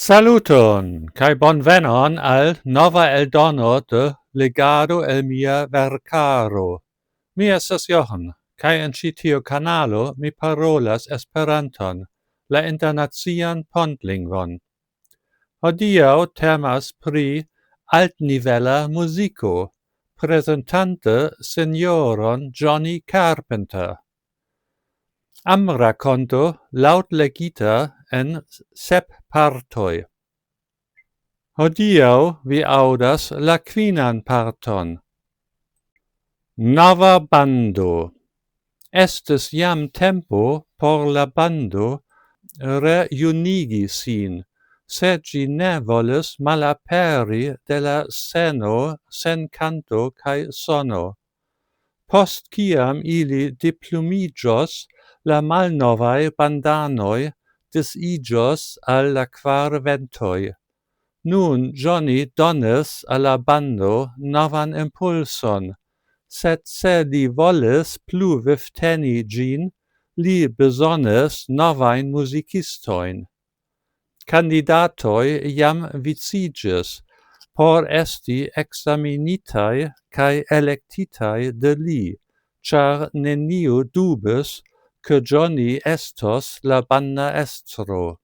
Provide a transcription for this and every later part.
Saluton, kai bonvenon al nova eldono de legado el mia vercaro. Mi estas Johan, kai en ĉi tiu kanalo mi parolas Esperanton, la internacian pontlingvon. Hodiaŭ temas pri altnivela muziko, presentante senioron Johnny Carpenter. Amrakonto laŭtlegita en 7 partoj. Hodiaŭ vi aŭdas la kvinan parton. Nova bando. Estis jam tempo por la bando rejunigi sin, sed ĝi ne volis malaperi de la sceno sen kanto kaj sono. Post kiam ili diplomiĝos, la malnovaj bandanoj disiĝos al la 4 ventoj. Nun Johnny donis al la bando novan impulson, sed se li volis plu vivteni ĝin, li bezonis novajn muzikistojn. Kandidatoj jam viciĝis por esti ekzamenitaj kaj elektitaj de li, ĉar neniu dubis, ke Johnny estos la banda estro.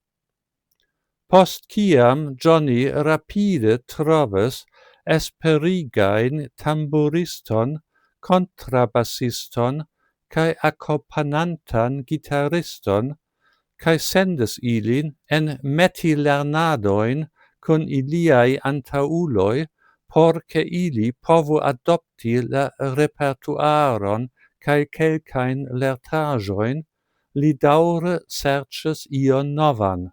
Post kiam Johnny rapide trovis esperigajn tamburiston, kontrabasiston kaj akompanantan gitariston, kaj sendis ilin en metilernadojn kun iliaj antaŭuloj, por ke ili povu adopti la repertuaron kaj kelkajn lertaĵojn, li daŭre serĉis ion novan.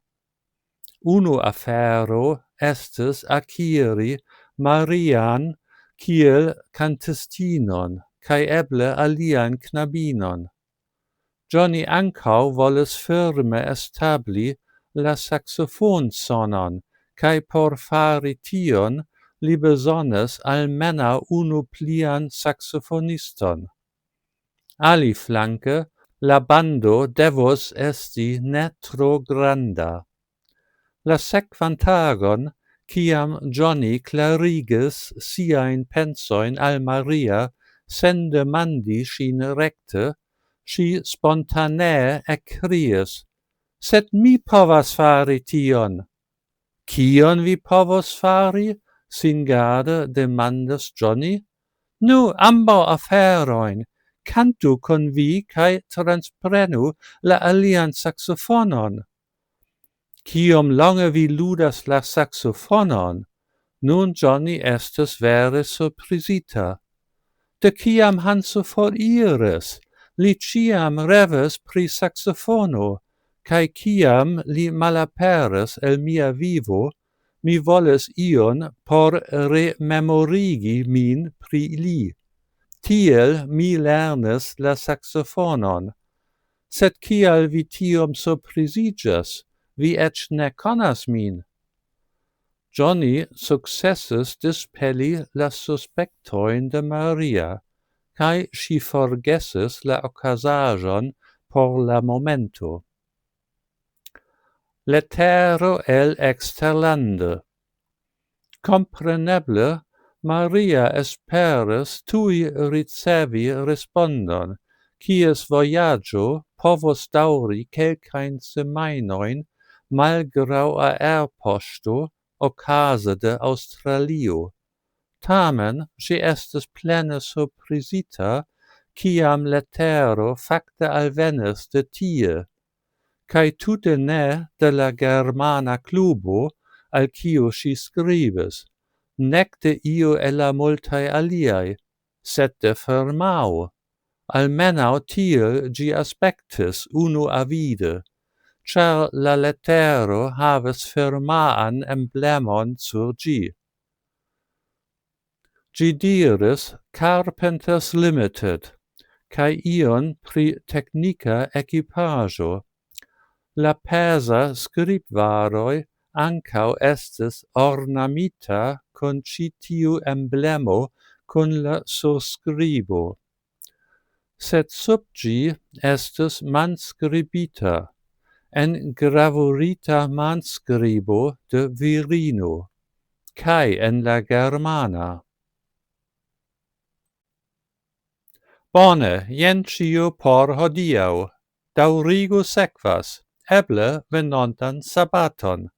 Unu afero estis akiri Marian kiel kantistinon kaj eble alian knabinon. Johnny ankaŭ volis firme establi la saksofon-sonon, kaj por fari tion li bezonis almenaŭ unu plian saksofoniston. Aliflanke, la bando devus esti ne tro granda. La sekvan tagon, kiam Johnny klarigis siajn pensojn al Maria sen demandi ŝin rekte, ŝi spontanee ekkriis: "Sed mi povas fari tion." "Kion vi povos fari?" singarde demandis Johnny. "Nu, ambaŭ aferojn. Kantu kun vi kaj transprenu la alian saksofonon." "Kiom longe vi ludas la saksofonon?" Nun Johnny estis vere surprizita. "De kiam Hanso foriris, li ĉiam revis pri saksofono, kaj kiam li malaperis el mia vivo, mi volis ion por rememorigi min pri li. Tiel mi lernis la saksofonon. Sed kial vi tiom surpriziĝas? Vi eĉ ne konas min." Johnny sukcesis dispeli la suspektojn de Maria, kaj ŝi forgesis la okazaĵon por la momento. Letero el eksterlande. Kompreneble, Maria esperis tuj ricevi respondon, kies vojaĝo povos daŭri kelkajn semajnojn malgraŭ aerpoŝto okaze de Aŭstralio. Tamen ŝi estis plene surprizita, kiam letero fakte alvenis de tie, kaj tute ne de la germana klubo, al kiu ŝi skribis, nek de iu el la multaj aliaj, sed de firmao. Almenaŭ tiel ĝi aspektis unuavide, ĉar la letero havis firmaan emblemon sur ĝi. Ĝi diris Carpenters Limited, kaj ion pri teknika ekipaĵo. La peza skribvaroj ankaŭ estis ornamita kun ĉi tiu emblemo kun la surskribo. Sed sub ĝi estis manskribita: en gravurita manskribo de virino, kai en la germana. Bone, jen ciu por hodiau. Daŭrigu sekvas, eble venontan sabaton.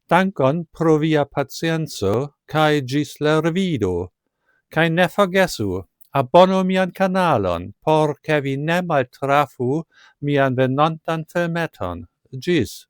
Dankon pro via pacienco, kai gis la revido. Kai ne forgesu, abonu mian kanalon, por ke vi ne maltrafu mian venontan filmeton. Gis.